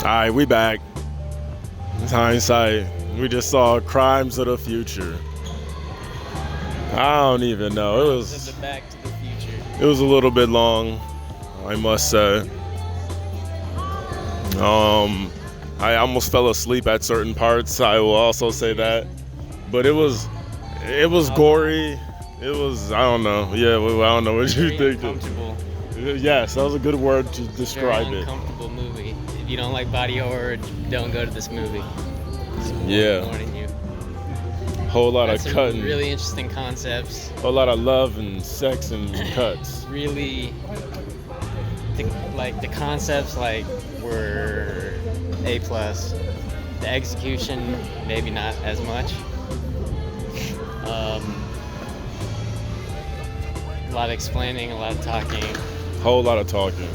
All right, we back. It's hindsight. We just saw Crimes of the Future. I don't even know. It was the Back to the Future. It was a little bit long, I must say. I almost fell asleep at certain parts. I will also say that, but it was gory. It was, I don't know. Yeah, well, I don't know what you think. Uncomfortable. Yes, that was a good word to describe Very it. uncomfortable movie. If you don't like body horror, don't go to this movie. Yeah. Warning you. Whole lot That's of cutting. Really interesting concepts. Whole lot of love and sex and cuts. Really, the concepts were A+. The execution, maybe not as much. A lot of explaining, a lot of talking. Whole lot of talking.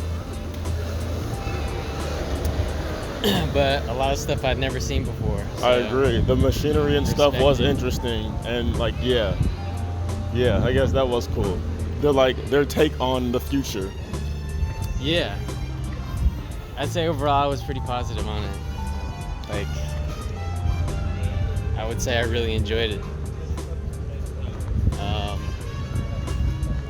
But a lot of stuff I'd never seen before. So I agree. The machinery and stuff was interesting, and yeah, I guess that was cool. Their take on the future. Yeah. I'd say overall I was pretty positive on it. I would say I really enjoyed it.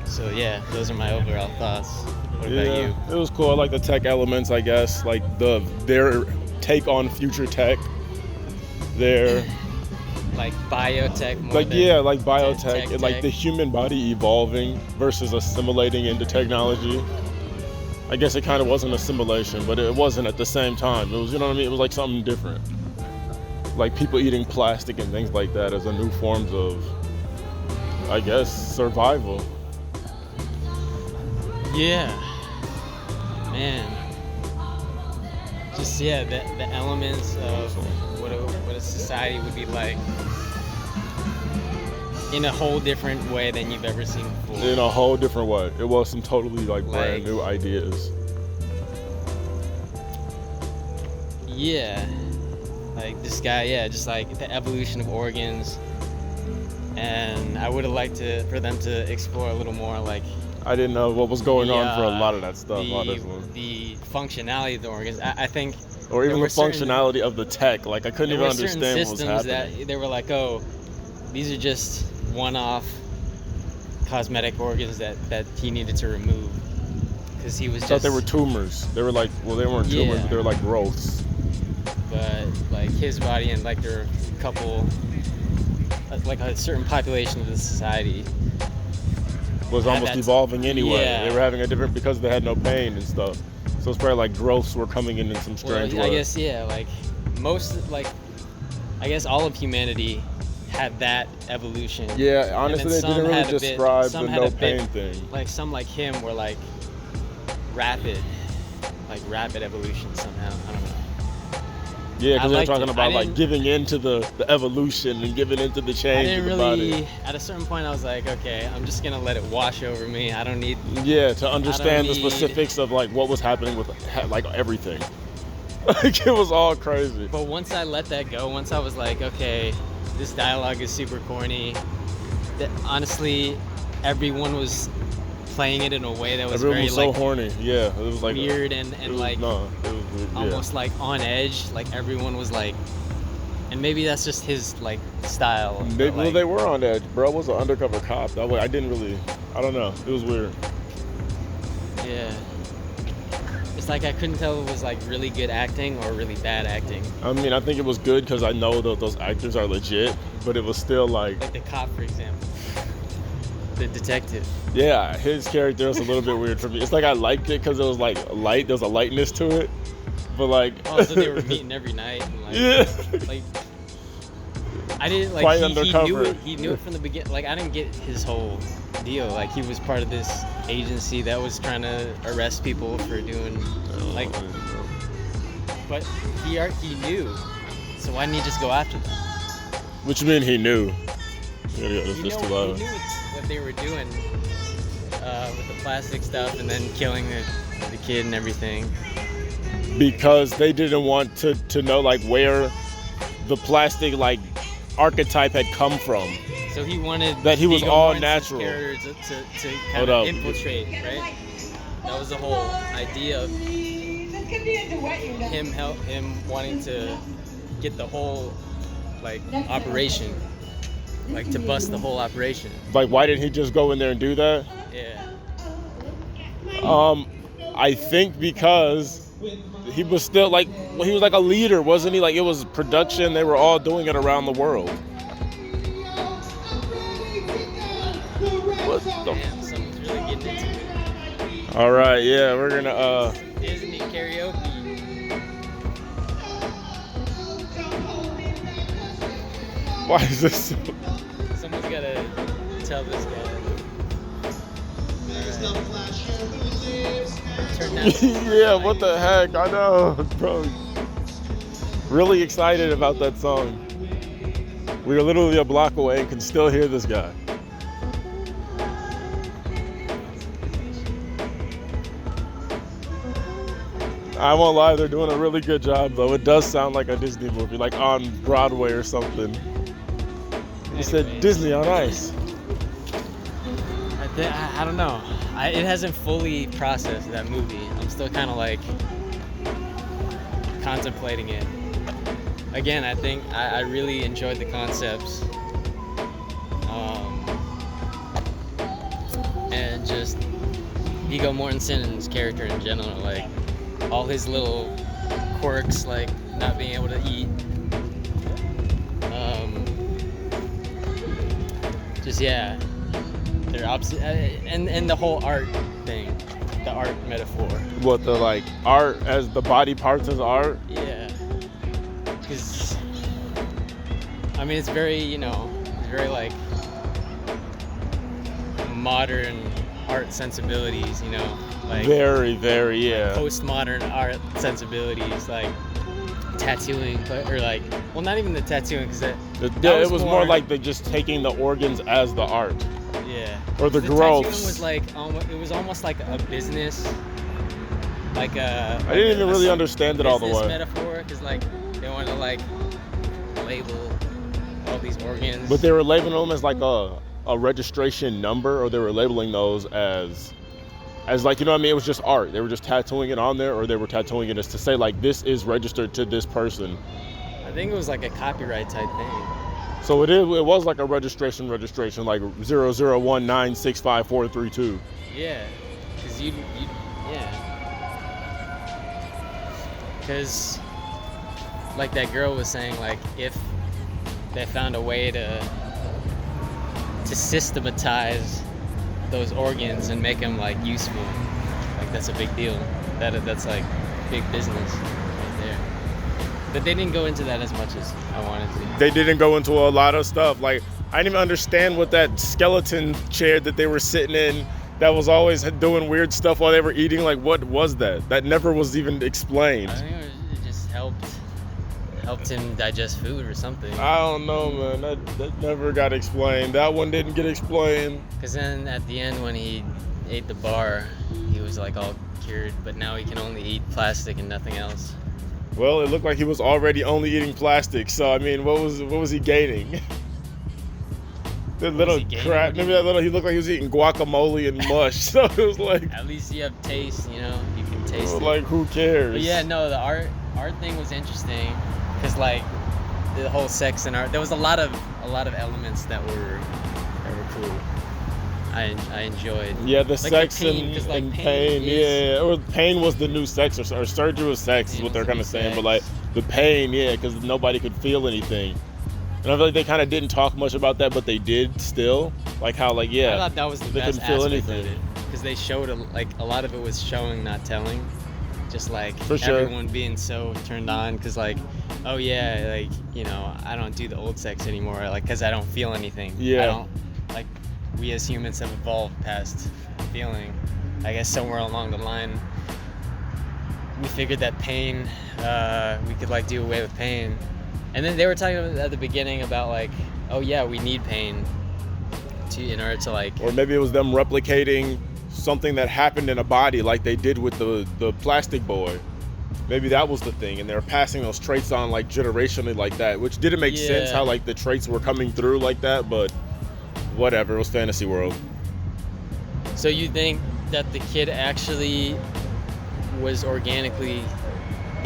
So yeah, those are my overall thoughts. What about you? It was cool. I like the tech elements, I guess, like their take on future tech. Their biotech more like biotech, tech. and the human body evolving versus assimilating into technology. I guess it kind of wasn't assimilation, but it wasn't at the same time. It was, you know what I mean? It was like something different. Like people eating plastic and things like that as a new forms of, I guess, survival. Yeah. Man. Just, the elements of what a society would be like in a whole different way than you've ever seen before. In a whole different way. It was some totally brand new ideas. Yeah. This guy, just the evolution of organs. And I would have liked for them to explore a little more I didn't know what was going on for a lot of that stuff, honestly. The functionality of the organs, I think. Or even the functionality of the tech. I couldn't even understand what was happening. That they were these are just one-off cosmetic organs that he needed to remove. Because he was I thought they were tumors. They were they weren't tumors, but they were growths. But his body and there were a couple, a certain population of the society was almost evolving anyway. Yeah. They were having a different, because they had no pain and stuff. So it's probably growths were coming in some strange way. I guess, most, I guess all of humanity had that evolution. Yeah, honestly, they didn't really describe the no pain thing. Some like him were rapid evolution somehow. I don't know. Yeah, because they're talking about giving into the evolution and giving into the change of the body. At a certain point, I was okay, I'm just gonna let it wash over me. I don't need. Yeah, to understand the specifics of what was happening with everything. It was all crazy. But once I let that go, once I was okay, this dialogue is super corny. That honestly, everyone was playing it in a way that was everyone very was so horny. Yeah, it was weird and almost on edge. Everyone was and maybe that's just his style. They were on edge. Bro was an undercover cop. That way, I don't know. It was weird. Yeah. It's I couldn't tell if it was really good acting or really bad acting. I mean, I think it was good because I know those actors are legit, but it was still the cop, for example. The detective. Yeah, his character was a little bit weird for me. It's I liked it because it was light. There was a lightness to it, but so they were meeting every night. And, I didn't quite undercover. He knew it from the beginning. I didn't get his whole deal. He was part of this agency that was trying to arrest people for doing But he knew. So why didn't he just go after them? What you mean he knew? He knew what they were doing with the plastic stuff and then killing the kid and everything. Because they didn't want to know where the plastic archetype had come from. So he wanted that he was Viggo all Mortensen's natural character to kind of infiltrate, right? That was the whole idea of him wanting to get the whole like operation, like to bust the whole operation. Like, why didn't he just go in there and do that? Yeah. I think because he was still like, well, he was like a leader, wasn't he? Like, it was production. They were all doing it around the world. What the? Damn, someone's really getting into it. All right, yeah, we're gonna Disney karaoke. Why is this? Someone's gotta tell this guy. Turn down. Yeah, what the heck? I know, bro. Really excited about that song. We are literally a block away and can still hear this guy. I won't lie, they're doing a really good job though. It does sound like a Disney movie, like on Broadway or something. You said Disney on Ice. I don't know. It hasn't fully processed that movie. I'm still kind of like contemplating it. Again, I think I really enjoyed the concepts. And just Viggo Mortensen's character in general, like all his little quirks, like not being able to eat. Just yeah, they're opposite, and the whole art thing, the art metaphor. What, the like art as the body parts as art? Yeah, because I mean it's very, it's very like modern art sensibilities, like Very, very, yeah. postmodern art sensibilities, like tattooing, or like, well, not even the tattooing, because it was more like they're just taking the organs as the art. Yeah. Or the tattooing growths. was like, it was almost like a business, like a. I didn't even really understand it all the way. Metaphor, because like they wanted to like label all these organs. But they were labeling them as like a registration number, or they were labeling those as like, you know what I mean? It was just art. They were just tattooing it on there, or they were tattooing it as to say like this is registered to this person. I think it was like a copyright type thing. So it was like a registration like 0019655432. Yeah, because because like that girl was saying, like if they found a way to systematize those organs and make them like useful, like that's a big deal. That's like big business right there. But they didn't go into that as much as I wanted to. They didn't go into a lot of stuff. Like, I didn't even understand what that skeleton chair that they were sitting in that was always doing weird stuff while they were eating, like what was that? That never was even explained. I think it just helped him digest food or something. I don't know, man. That never got explained. That one didn't get explained. Because then at the end when he ate the bar, he was like all cured, but now he can only eat plastic and nothing else. Well, it looked like he was already only eating plastic, so I mean, what was he gaining? The little crap. Maybe that little. He looked like he was eating guacamole and mush. So it was like. At least you have taste, you can taste it. Like, who cares? But yeah, no, the art thing was interesting, because like the whole sex and art. There was a lot of elements that were cool. I enjoyed. Yeah, the like sex the pain, and pain. Yeah, or pain was the new sex, or surgery was sex, is what they're kind of saying. But like the pain, yeah, because nobody could feel anything. And I feel like they kind of didn't talk much about that, but they did still. Like how, like, yeah. I thought that was the they best couldn't feel aspect anything. of it, because they showed a lot of it was showing, not telling. Just like For sure. everyone being so turned on, because like, oh yeah, like, I don't do the old sex anymore, like, because I don't feel anything. Yeah. I don't, like, we as humans have evolved past feeling. I guess somewhere along the line, we figured that pain, we could like do away with pain. And then they were talking at the beginning about like, oh yeah, we need pain in order to like. Or maybe it was them replicating something that happened in a body, like they did with the plastic boy. Maybe that was the thing, and they were passing those traits on like generationally like that, which didn't make sense how like the traits were coming through like that, but whatever, it was fantasy world. So you think that the kid actually was organically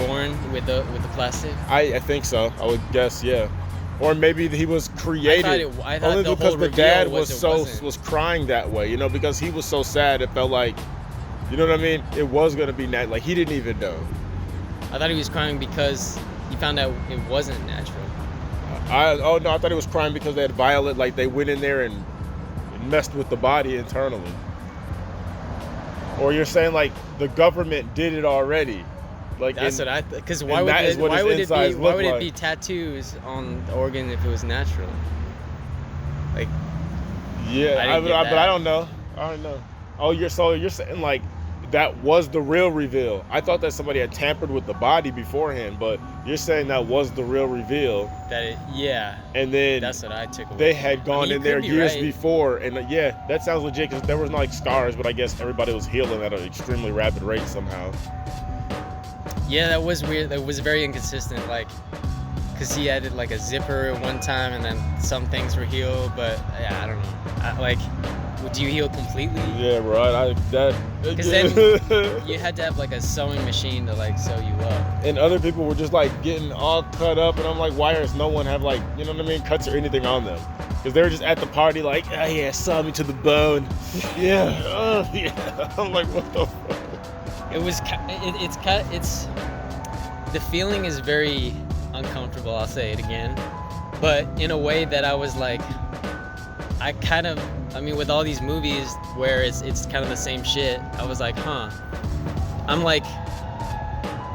born with the plastic? I think so. I would guess, yeah. Or maybe he was created I thought only the because whole the reveal dad was it wasn't. was crying that way, you know, because he was so sad. It felt like, you know what I mean? It was gonna be like he didn't even know. I thought he was crying because he found out it wasn't natural. I thought he was crying because they had violated, like they went in there and messed with the body internally. Or you're saying like the government did it already. Like That's what I because why and would that is it, what why his would it insides be why look would it like. be tattoos on the organ if it was natural? Like Yeah, I didn't get but I that. don't know. I don't know. Oh, you're saying like that was the real reveal. I thought that somebody had tampered with the body beforehand, but you're saying that was the real reveal. Yeah. And then That's what I took away. they from had it. gone I mean, you in there could be years right. before, and yeah, that sounds legit because there was no like scars, but I guess everybody was healing at an extremely rapid rate somehow. Yeah, that was weird. That was very inconsistent. Like, cause he added like a zipper at one time, and then some things were healed. But yeah, I don't know. Do you heal completely? Yeah, right. Because then you had to have like a sewing machine to like sew you up. And other people were just like getting all cut up, and I'm like, why does no one have like, you know what I mean, cuts or anything on them? Because they were just at the party like, oh yeah, saw me to the bone. Yeah, oh yeah. I'm like, what the fuck? It's the feeling is very uncomfortable. I'll say it again, but in a way that I was like, I mean, with all these movies where it's kind of the same shit, I was like, I'm like,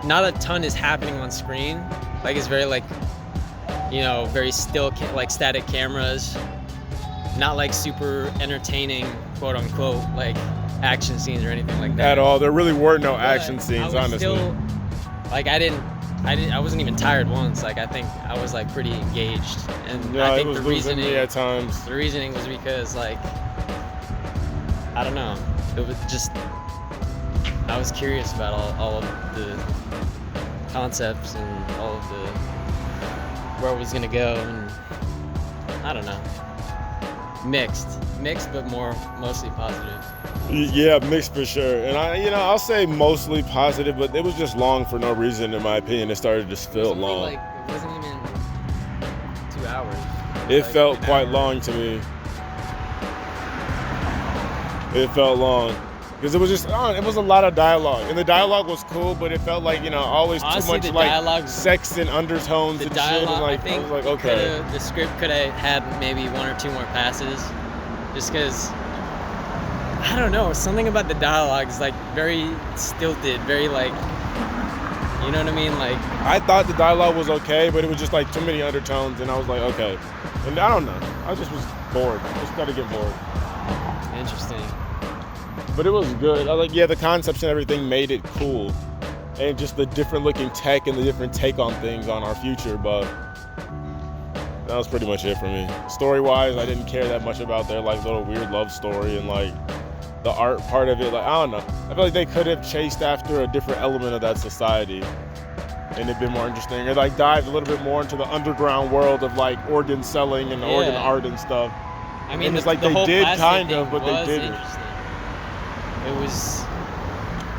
not a ton is happening on screen. Like it's very like, you know, very still, like static cameras, not like super entertaining, quote unquote, like action scenes or anything like that. At all. There really were no action But scenes, I was honestly. Still, like I wasn't even tired once. Like I think I was like pretty engaged, and Yeah, I it think was the losing reasoning me at times. the reasoning was because like I don't know, it was just I was curious about all of the concepts and all of the where it was gonna go, and I don't know, mixed but mostly positive. Yeah, mixed for sure. And I'll say mostly positive, but it was just long for no reason, in my opinion. It started to just feel It was only, long. like, it wasn't even 2 hours. It like felt an quite hour. long to me. It felt long. Because it was just, it was a lot of dialogue. And the dialogue was cool, but it felt like, always Honestly, too the much like dialogue- sex and undertones The and dialogue, shit. And like, I think I was like, okay. the script could have had maybe one or two more passes, just because, I don't know, something about the dialogue is like very stilted, very like, you know what I mean? Like, I thought the dialogue was okay, but it was just like too many undertones, and I was like, okay. And I don't know. I just was bored. Just got to get bored. interesting. But it was good. I like, yeah, the concepts and everything made it cool. And just the different looking tech and the different take on things on our future. But that was pretty much it for me. Story-wise, I didn't care that much about their like little weird love story and like the art part of it. Like, I don't know. I feel like they could have chased after a different element of that society and it'd been more interesting. It like dived a little bit more into the underground world of like organ selling and organ art and stuff. I mean, And it's the, like the they whole did plastic kind thing of, but they was didn't. interesting. It was,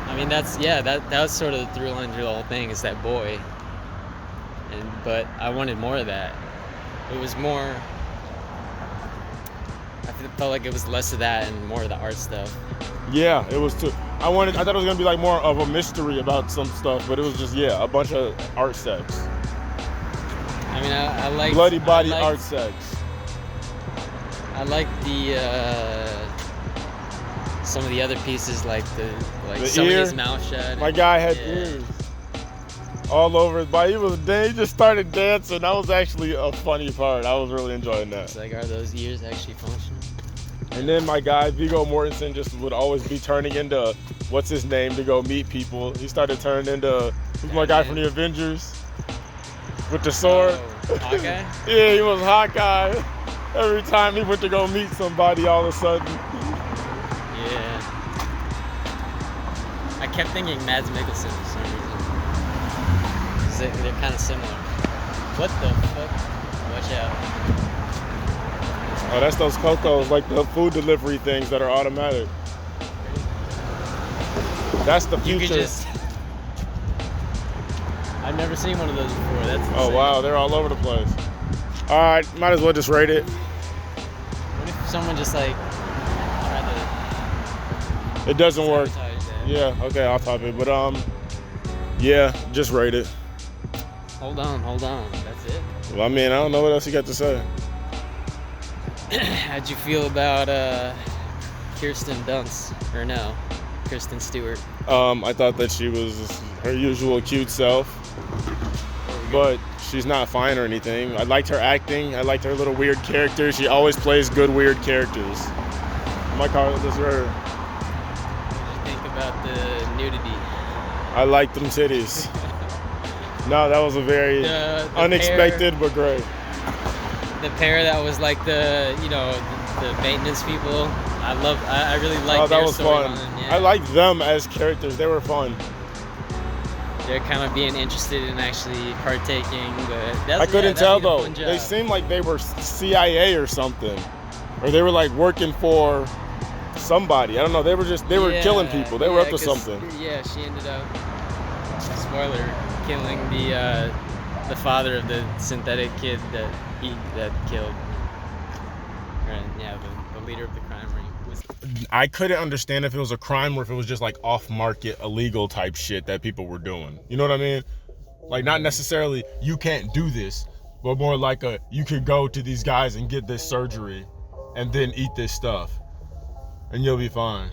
I mean, that was sort of the through line through the whole thing, is that boy. But I wanted more of that. It was more, I felt like it was less of that and more of the art stuff. Yeah, it was too. I thought it was gonna be like more of a mystery about some stuff, but it was just a bunch of art sex. I mean, I like Bloody body art sex. I like the some of the other pieces, like The some ear? of his mouth shut. My guy had ears all over his body. He just started dancing. That was actually a funny part. I was really enjoying that. It's like, are those ears actually functional? And then my guy Viggo Mortensen just would always be turning into what's his name to go meet people. He started turning into who's my guy from the Avengers with the sword. Oh, Hawkeye? Yeah, he was Hawkeye. Every time he went to go meet somebody, all of a sudden. Yeah. I kept thinking Mads Mikkelsen for some reason. 'Cause they're kind of similar. What the fuck? Watch out. Oh, that's those Cocos, like the food delivery things that are automatic. That's the You future. could just. I've never seen one of those before. That's insane. Oh wow, they're all over the place. All right, might as well just rate it. What if someone just like tried It doesn't to work. sabotage that? Yeah, okay, off topic, but yeah, just rate it. Hold on. That's it. Well, I mean, I don't know what else you got to say. How'd you feel about Kirsten Dunst? Or no, Kristen Stewart? I thought that she was her usual cute self, but she's not fine or anything. I liked her acting. I liked her little weird character. She always plays good weird characters. My car is her. What do you think about the nudity? I like them titties. No, that was a very The unexpected but great. The pair that was like the maintenance people. I really liked Oh, that their was storyline. fun. Yeah. I liked them as characters. They were fun. They're kind of being interested in actually partaking, but I couldn't tell though. Fun job. They seemed like they were CIA or something, or they were like working for somebody. I don't know. They were killing people. They were up to 'cause, something. Yeah, she ended up, spoiler, killing the father of the synthetic kid that killed. Right, yeah, the leader of the crime ring. I couldn't understand if it was a crime or if it was just like off-market illegal type shit that people were doing. You know what I mean? Like not necessarily you can't do this, but more like you could go to these guys and get this surgery and then eat this stuff and you'll be fine.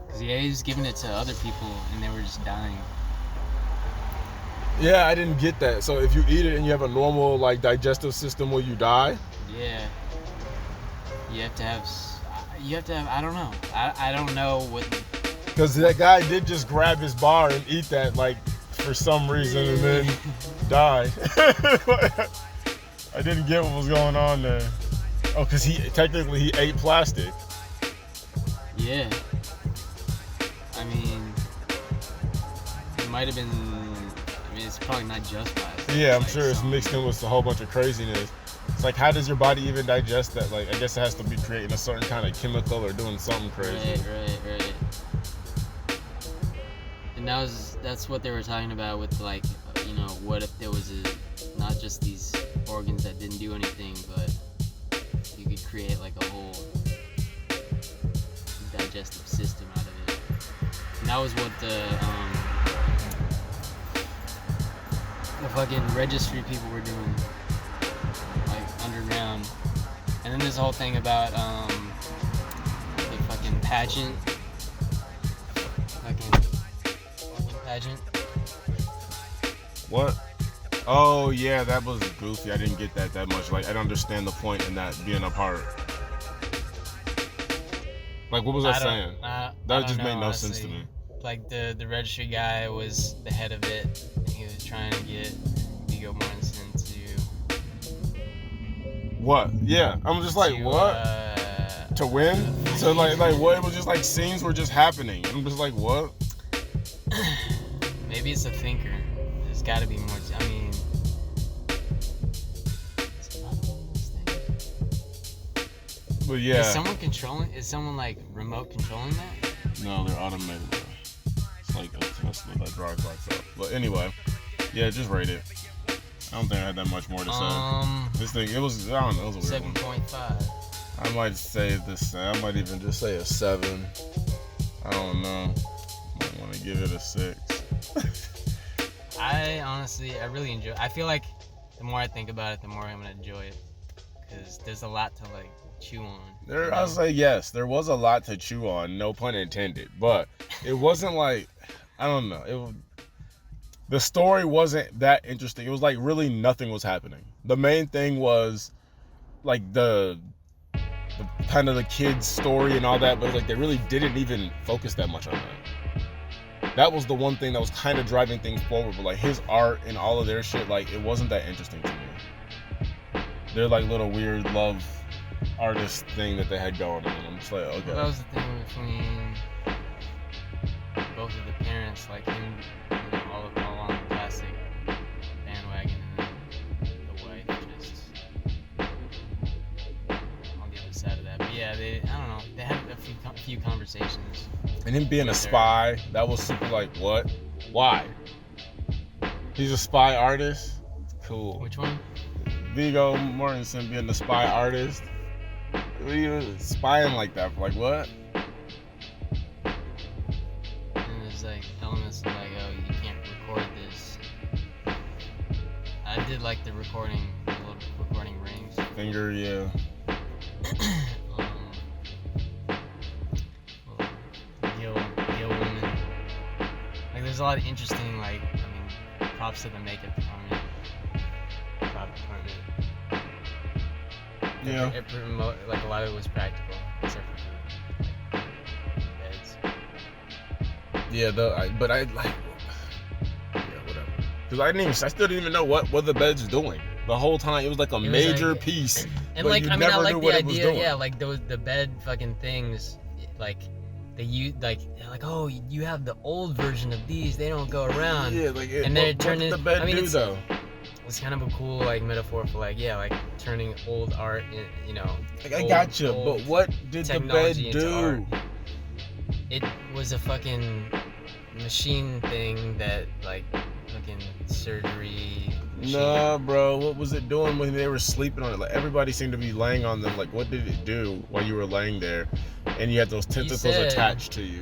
Because he was giving it to other people and they were just dying. Yeah, I didn't get that. So if you eat it and you have a normal like digestive system, will you die? Yeah. You have to have, I don't know. I don't know what. Because that guy did just grab his bar and eat that like for some reason and then die. I didn't get what was going on there. Oh, because he ate plastic. Yeah. I mean, it might have been, it's probably not just plastic. Yeah, I'm like sure it's mixed in with a whole bunch of craziness. It's like, how does your body even digest that? Like, I guess it has to be creating a certain kind of chemical or doing something crazy. Right. And that's what they were talking about with like, what if there was not just these organs that didn't do anything, but you could create like a whole digestive system out of it. And that was what the fucking registry people were doing, like underground. And then this whole thing about the fucking pageant, fucking pageant. What? Oh yeah, that was goofy. I didn't get that much. Like, I don't understand the point in that being a part. Like, what was I saying? That just made no sense to me. Like the registry guy was the head of it, and he was trying to get Viggo Mortensen What? Yeah, I'm just like, what? To win? So like what? It was just like scenes were just happening. I'm just like, what? Maybe it's a thinker. There's got to be more. I mean, it's a lot of these things. But yeah. Is someone like remote controlling that? No, they're automated. It's like a Tesla that drives by itself. But anyway, yeah, just rate it. I don't think I had that much more to say. This thing, it was a weird 7.5. I might say this. I might even just say a 7. I don't know. Might want to give it a 6. I really enjoy it. I feel like the more I think about it, the more I'm gonna enjoy it, because there's a lot to like chew on. I'll say yes, there was a lot to chew on, no pun intended, but it wasn't like, I don't know, the story wasn't that interesting. It was like really nothing was happening. The main thing was like the kind of the kid's story and all that, but like they really didn't even focus that much on that. That was the one thing that was kind of driving things forward, but like his art and all of their shit, like it wasn't that interesting to me. They're like little weird love artist thing that they had going on. I'm just like, okay. Well, that was the thing between both of the parents, like him, all on the plastic bandwagon, and then the wife just on the other side of that. But yeah, I don't know. They had a few conversations. And him being a spy, that was super like, what? Why? He's a spy artist. Cool. Which one? Viggo Mortensen being the spy artist. What are you spying like that? Like what? And there's like elements of like, oh, you can't record this. I did like the recording, the little recording rings. Finger, yeah. Gil woman. Like, there's a lot of interesting, like, I mean, props to the makeup department. Yeah. Like, a lot of it was practical, except for like, beds. Yeah, but I like. Yeah, whatever. Because I still didn't even know what the bed's doing. The whole time it was like a major like, piece. And but like, you I mean, I never like knew the what it was idea, doing. yeah, like the bed fucking things, like they're like, oh, you have the old version of these, they don't go around. Yeah, like and then it turned what did in, the bed I mean, do though? It's kind of a cool like metaphor for like, yeah, like turning old art, you know. Like I got you, but what did the bed technology into do? art. It was a fucking machine thing that like fucking surgery. Machine. Nah, bro. What was it doing when they were sleeping on it? Like everybody seemed to be laying on them. Like, what did it do while you were laying there, and you had those tentacles attached to you?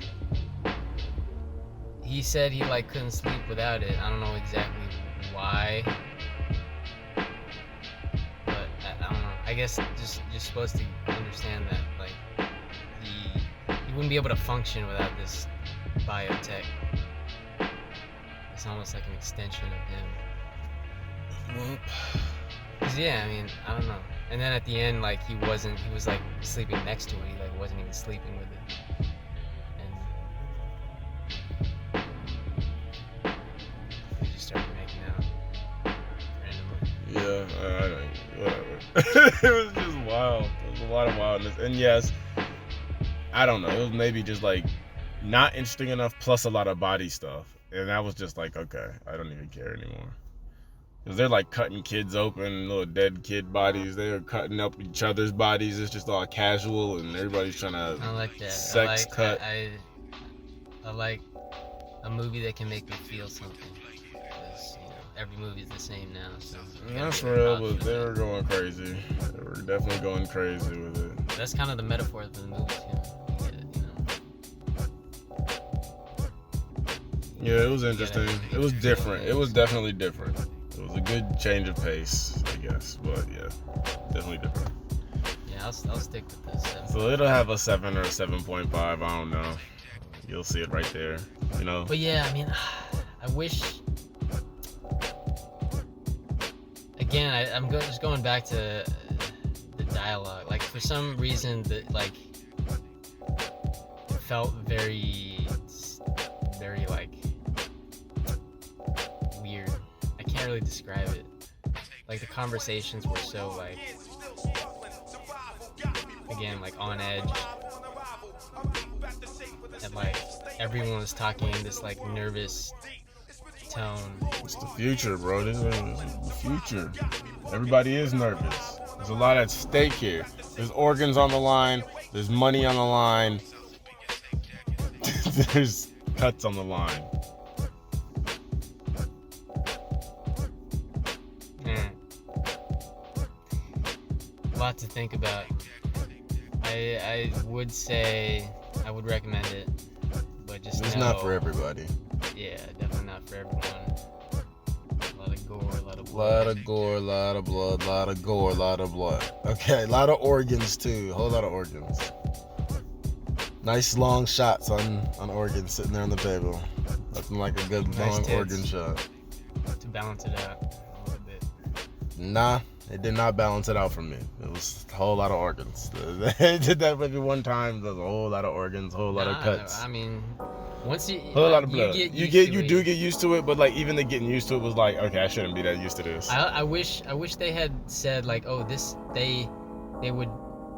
He said he like couldn't sleep without it. I don't know exactly why, but I don't know. I guess just you're supposed to understand that like he wouldn't be able to function without this biotech. It's almost like an extension of him. Cause yeah, I mean, I don't know. And then at the end, like he was like sleeping next to it. He like wasn't even sleeping with it. And they just started making out randomly. Yeah, whatever. It was just wild. There was a lot of wildness, and yes, I don't know. It was maybe just like not interesting enough, plus a lot of body stuff, and I was just like, okay, I don't even care anymore. Because they're like cutting kids open, little dead kid bodies. They are cutting up each other's bodies. It's just all casual, and everybody's trying to I like that. cut. I like a movie that can make me feel something. Because, you know, every movie is the same now. So that's real, but they were going crazy. They were definitely going crazy with it. That's kind of the metaphor of the movie too. You get it, you know? Yeah, it was interesting. It was different. It was definitely different. It was a good change of pace, I guess. But yeah, definitely different. Yeah, I'll stick with this. So it'll have a 7 or a 7.5. I don't know. You'll see it right there. You know. But yeah, I mean, I wish. Again, I'm just going back to the dialogue. Like for some reason, that like it felt very like weird. I can't really describe it. Like the conversations were so like, again, like on edge, and like everyone was talking in this like nervous tone. It's the future, bro. This is the future. Everybody is nervous. There's a lot at stake here. There's organs on the line. There's money on the line. There's cuts on the line. A lot to think about. I would say I would recommend it, but just it's know, not for everybody. Yeah, definitely not for everyone. A lot of gore, a lot of blood. Lot of gore, lot of blood, lot of gore, lot of blood. Okay, a lot of organs too. A whole lot of organs. Nice long shots on organs sitting there on the table. Looking like a good Nice long tits. organ shot. To balance it out a little bit. Nah, it did not balance it out for me. It was a whole lot of organs. They did that maybe one time. There's a whole lot of organs, a whole lot of cuts. I mean, once you A whole lot of blood. you You get do get used to it, but like even the getting used to it was like, okay, I shouldn't be that used to this. I wish they had said like, oh, this they would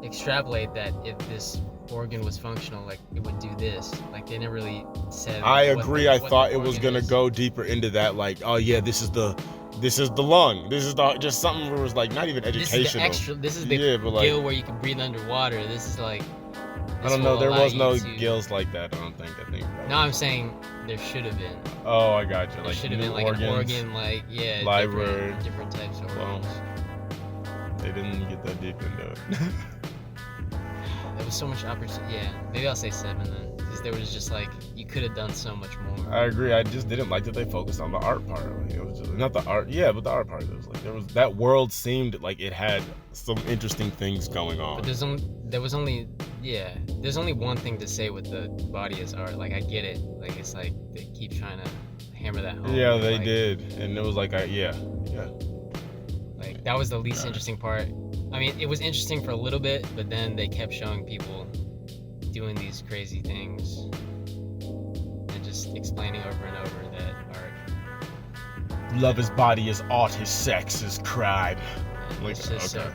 extrapolate that if this organ was functional, like it would do this. Like they never really said. I what agree. the- I what thought the it was organ gonna is. go deeper into that. Like, oh yeah, this is the lung. This is the just something where it was like not even This is the educational. extra. This is the Yeah, but like- gill where you can breathe underwater. This is like I don't know. There was no guilds like that. I don't think. No, I'm saying there should have been. Oh, I got you. There Like should have been like an organ, like library, different types of organs. Well, they didn't get that deep into it. There was so much opportunity. Yeah, maybe I'll say 7 then, because there was just like you could have done so much more. I agree. I just didn't like that they focused on the art part. Like, it was just not the art. Yeah, but the art part. It was like that world seemed like it had some interesting things going on. But there's only one thing to say with the body as art. Like I get it. Like it's like they keep trying to hammer that home. Yeah, they like, did, and it was like yeah. Like that was the least interesting part. I mean, it was interesting for a little bit, but then they kept showing people doing these crazy things and just explaining over and over that art. Love his body is art, his sex is crime. Like, it's just so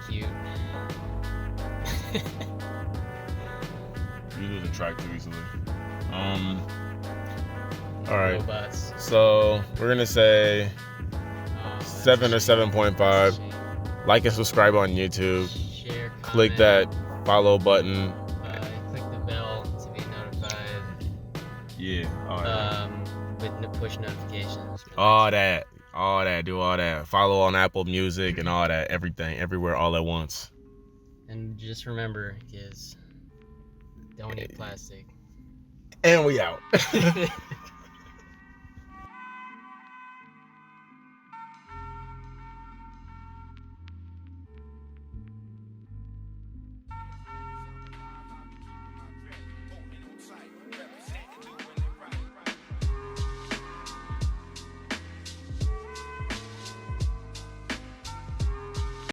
cute. You losing track too easily. All right. Robots. So we're gonna say 7 or 7.5. Like and subscribe on YouTube. Share, comment, click that follow button. Click the bell to be notified. Yeah. With push notifications. All that. Do all that. Follow on Apple Music and all that. Everything. Everywhere all at once. And just remember, kids, don't eat plastic. And we out.